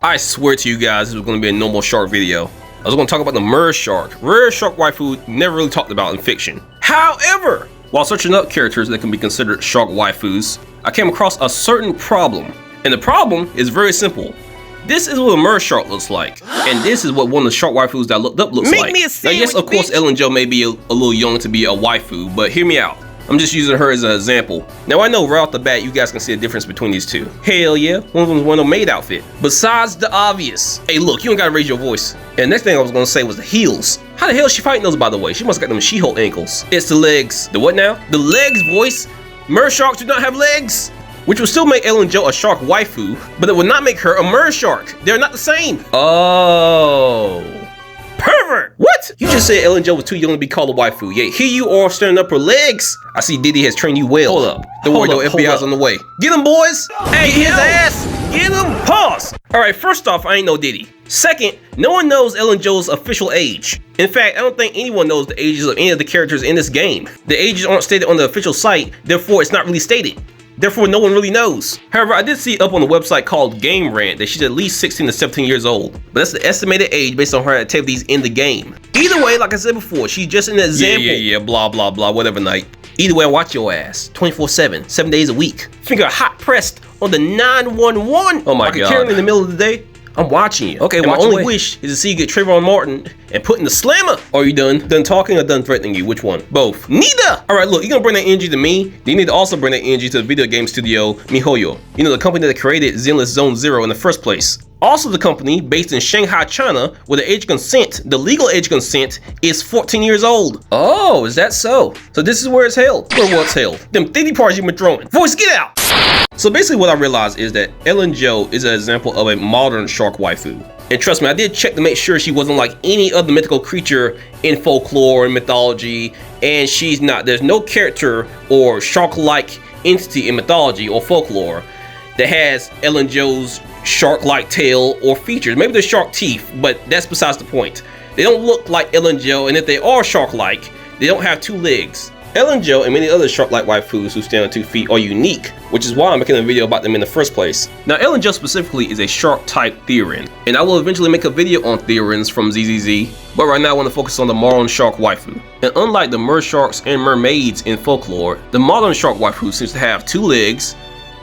I swear to you guys, this was going to be a normal shark video. I was going to talk about the merge shark. Rare shark waifu never really talked about in fiction. However, while searching up characters that can be considered shark waifus, I came across a certain problem. And the problem is very simple. This is what a merge shark looks like. And this is what one of the shark waifus that I looked up looks like. Make me a sandwich, now, yes, of course, Ellen Jo may be a little young to be a waifu, but hear me out. I'm just using her as an example. Now I know right off the bat you guys can see a difference between these two. Hell yeah, one of them's wearing a maid outfit. Besides the obvious. Hey look, you don't gotta raise your voice. And the next thing I was gonna say was the heels. How the hell is she fighting those, by the way? She must have got them She-Hulk ankles. It's the legs. The what now? The legs, voice. Merge sharks do not have legs. Which would still make Ellen Jo a shark waifu, but it would not make her a merge shark. They're not the same. Oh. Pervert! What? You just said Ellen Jo was too young to be called a waifu, yet here you are stirring up her legs. I see Diddy has trained you well. Hold up. Don't worry, no FBI's on the way. Get him, boys! Hey, his ass! Get him! Pause! Alright, first off, I ain't no Diddy. Second, no one knows Ellen Jo's official age. In fact, I don't think anyone knows the ages of any of the characters in this game. The ages aren't stated on the official site, therefore it's not really stated. Therefore, no one really knows. However, I did see up on the website called Game Rant that she's at least 16 to 17 years old. But that's the estimated age based on her activities in the game. Either way, like I said before, she's just an example. Yeah, blah, blah, blah, whatever night. Either way, I watch your ass 24/7, 7 days a week. Finger hot pressed on the 911. Oh my God. Carrying in the middle of the day. I'm watching you. Okay, my only wish is to see you get Trayvon Martin and put in the slammer. Are you done? Done talking or done threatening you? Which one? Both. Neither! Alright, look, you're gonna bring that energy to me, then you need to also bring that energy to the video game studio MiHoYo. You know, the company that created Zenless Zone Zero in the first place. Also the company based in Shanghai, China, where the age consent, the legal age consent, is 14 years old. Oh, is that so? So this is where it's held. Where what's held? Them titty parts you've been throwing. Voice, get out! So basically what I realized is that Ellen Jo is an example of a modern shark waifu. And trust me, I did check to make sure she wasn't like any other mythical creature in folklore and mythology, and she's not. There's no character or shark-like entity in mythology or folklore that has Ellen Jo's shark-like tail or features. Maybe they're shark teeth, but that's besides the point. They don't look like Ellen Jo, and if they are shark-like, they don't have 2 legs. Ellen Jo and many other shark-like waifus who stand on 2 feet are unique, which is why I'm making a video about them in the first place. Now, Ellen Jo specifically is a shark-type Theorin, and I will eventually make a video on Theorins from ZZZ, but right now I want to focus on the modern shark waifu. And unlike the mer sharks and mermaids in folklore, the modern shark waifu seems to have 2 legs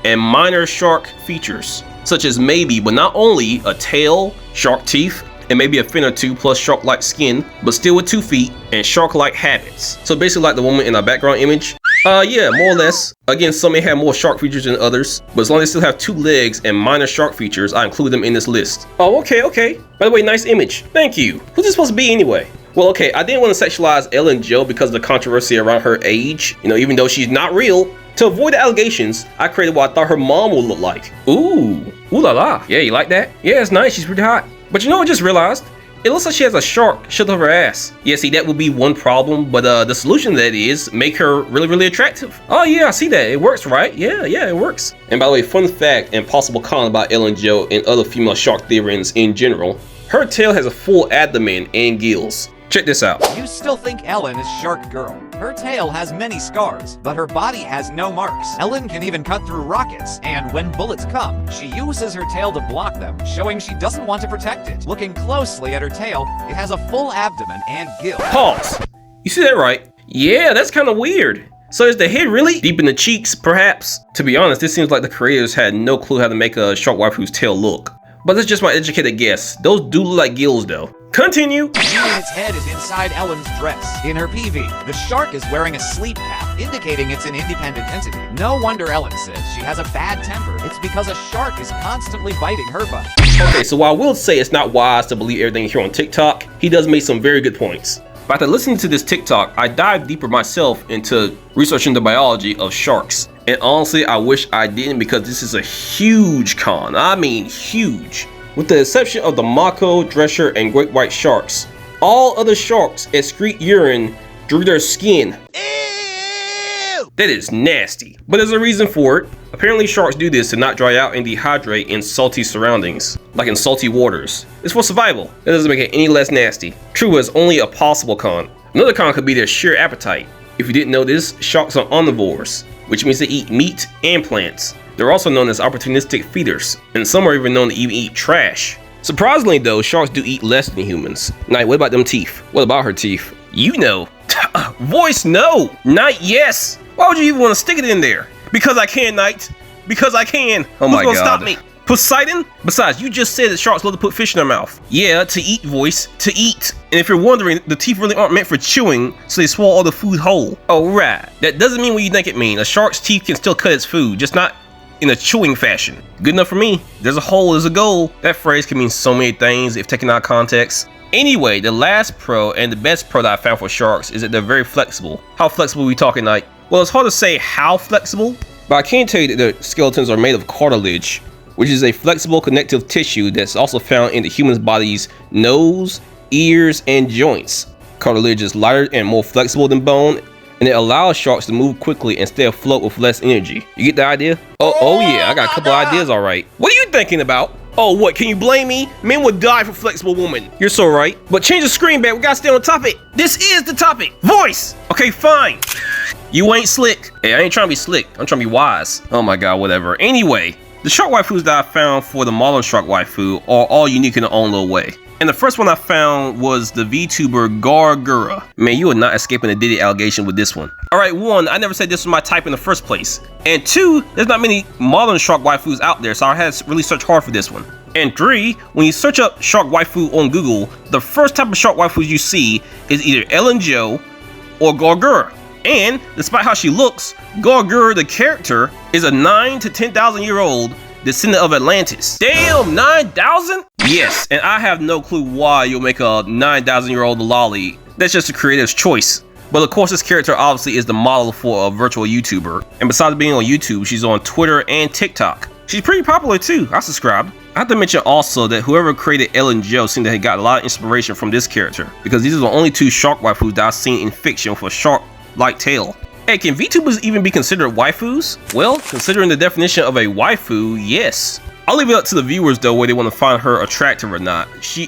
and minor shark features, such as maybe, but not only, a tail, shark teeth, and maybe a fin or 2 plus shark-like skin, but still with 2 feet and shark-like habits. So basically like the woman in our background image. Yeah, more or less. Again, some may have more shark features than others, but as long as they still have 2 legs and minor shark features, I include them in this list. Oh, okay. By the way, nice image. Thank you. Who's this supposed to be anyway? Well, okay, I didn't want to sexualize Ellen Jo because of the controversy around her age. You know, even though she's not real. To avoid the allegations, I created what I thought her mom would look like. Ooh la la. Yeah, you like that? Yeah, it's nice. She's pretty hot. But you know what I just realized? It looks like she has a shark shoved up her ass. Yeah, see, that would be one problem, but the solution to that is make her really, really attractive. Oh yeah, I see that. It works, right? Yeah, it works. And by the way, fun fact and possible con about Ellen Jo and other female shark theorians in general, her tail has a full abdomen and gills. Check this out. You still think Ellen is Shark Girl. Her tail has many scars, but her body has no marks. Ellen can even cut through rockets, and when bullets come, she uses her tail to block them, showing she doesn't want to protect it. Looking closely at her tail, it has a full abdomen and gills. Pause. You see that right? Yeah, that's kind of weird. So is the head really deep in the cheeks, perhaps? To be honest, this seems like the creators had no clue how to make a shark waifu's tail look. But that's just my educated guess. Those do look like gills though. Continue! Its head is inside Ellen's dress. In her PV, the shark is wearing a sleep cap, indicating it's an independent entity. No wonder Ellen says she has a bad temper. It's because a shark is constantly biting her butt. Okay, so while I will say it's not wise to believe everything here on TikTok, he does make some very good points. But after listening to this TikTok, I dived deeper myself into researching the biology of sharks. And honestly, I wish I didn't because this is a huge con. I mean huge. With the exception of the mako, dresser, and great white sharks, all other sharks excrete urine through their skin. Ew! That is nasty. But there's a reason for it. Apparently sharks do this to not dry out and dehydrate in salty surroundings, like in salty waters. It's for survival. That doesn't make it any less nasty. True, it's only a possible con. Another con could be their sheer appetite. If you didn't know this, sharks are omnivores, which means they eat meat and plants. They're also known as opportunistic feeders, and some are even known to even eat trash. Surprisingly though, sharks do eat less than humans. Night, what about them teeth? What about her teeth? You know. Voice, no. Night, yes. Why would you even want to stick it in there? Because I can, Night. Because I can. Oh my God. Who's gonna stop me? Poseidon? Besides, you just said that sharks love to put fish in their mouth. Yeah, to eat, Voice. To eat. And if you're wondering, the teeth really aren't meant for chewing, so they swallow all the food whole. Oh, right. That doesn't mean what you think it means. A shark's teeth can still cut its food, just not in a chewing fashion. Good enough for me. There's a hole, there's a goal. That phrase can mean so many things if taken out of context. Anyway, the last pro and the best pro that I found for sharks is that they're very flexible. How flexible are we talking, Like? Well, it's hard to say how flexible, but I can tell you that their skeletons are made of cartilage, which is a flexible connective tissue that's also found in the human's body's nose, ears, and joints. Cartilage is lighter and more flexible than bone, and it allows sharks to move quickly and stay afloat with less energy. You get the idea? Oh yeah, I got a couple ideas, alright. What are you thinking about? Oh, what, can you blame me? Men would die for flexible women. You're so right. But change the screen back, we gotta stay on topic. This is the topic. Voice! Okay, fine. You ain't slick. Hey, I ain't trying to be slick, I'm trying to be wise. Oh my God, whatever. Anyway, the shark waifus that I found for the modern shark waifu are all unique in their own little way. And the first one I found was the VTuber Gargura. Man, you are not escaping the Diddy allegation with this one. Alright, 1, I never said this was my type in the first place. And 2, there's not many modern shark waifus out there, so I had to really search hard for this one. And 3, when you search up shark waifu on Google, the first type of shark waifus you see is either Ellen Jo or Gargura. And despite how she looks, Gargura the character is a 9 to 10,000 year old descendant of Atlantis. Damn, 9,000? Yes, and I have no clue why you'll make a 9,000 year old lolly. That's just a creator's choice. But of course, this character obviously is the model for a virtual YouTuber. And besides being on YouTube, she's on Twitter and TikTok. She's pretty popular too, I subscribed. I have to mention also that whoever created Ellen Jo seemed to have got a lot of inspiration from this character, because these are the only 2 shark waifus that I've seen in fiction with a shark-like tail. Hey, can VTubers even be considered waifus? Well, considering the definition of a waifu, yes. I'll leave it up to the viewers though, whether they want to find her attractive or not. She,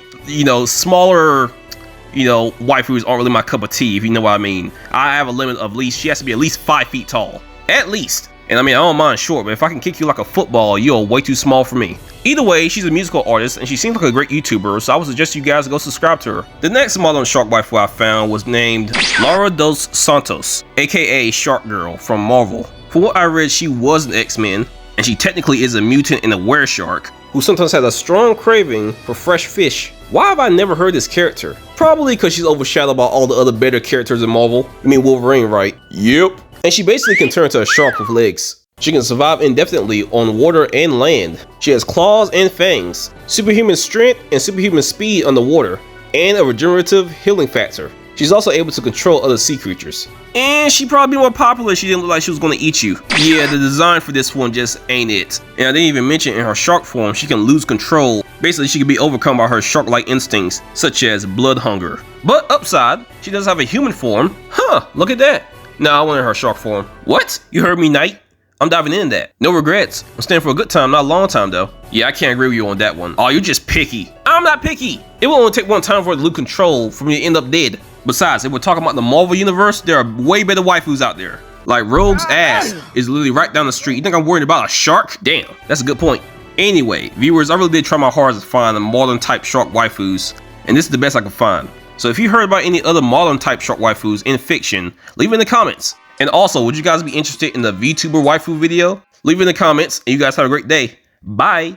smaller, waifus aren't really my cup of tea, if you know what I mean. I have a limit of she has to be at least 5 feet tall. At least. And I mean, I don't mind short, but if I can kick you like a football, you're way too small for me. Either way, she's a musical artist, and she seems like a great YouTuber, so I would suggest you guys go subscribe to her. The next modern shark waifu I found was named Laura dos Santos, aka Shark Girl from Marvel. From what I read, she was an X-Men, and she technically is a mutant and a were-shark, who sometimes has a strong craving for fresh fish. Why have I never heard this character? Probably because she's overshadowed by all the other better characters in Marvel. I mean Wolverine, right? Yep. And she basically can turn into a shark with legs. She can survive indefinitely on water and land. She has claws and fangs, superhuman strength and superhuman speed underwater, and a regenerative healing factor. She's also able to control other sea creatures. And she'd probably be more popular if she didn't look like she was going to eat you. Yeah, the design for this one just ain't it. And I didn't even mention in her shark form, she can lose control. Basically, she can be overcome by her shark-like instincts, such as blood hunger. But upside, she does have a human form. Huh, look at that. Nah, I wanted her shark form. What? You heard me, Knight? I'm diving into that. No regrets. I'm staying for a good time, not a long time though. Yeah, I can't agree with you on that one. Oh, you're just picky. I'm not picky. It will only take one time for it to lose control for me to end up dead. Besides, if we're talking about the Marvel universe, there are way better waifus out there. Like Rogue's ass is literally right down the street. You think I'm worried about a shark? Damn, that's a good point. Anyway, viewers, I really did try my hardest to find the modern type shark waifus, and this is the best I could find. So if you heard about any other modern type shark waifus in fiction, leave it in the comments. And also, would you guys be interested in the VTuber waifu video? Leave it in the comments, and you guys have a great day. Bye!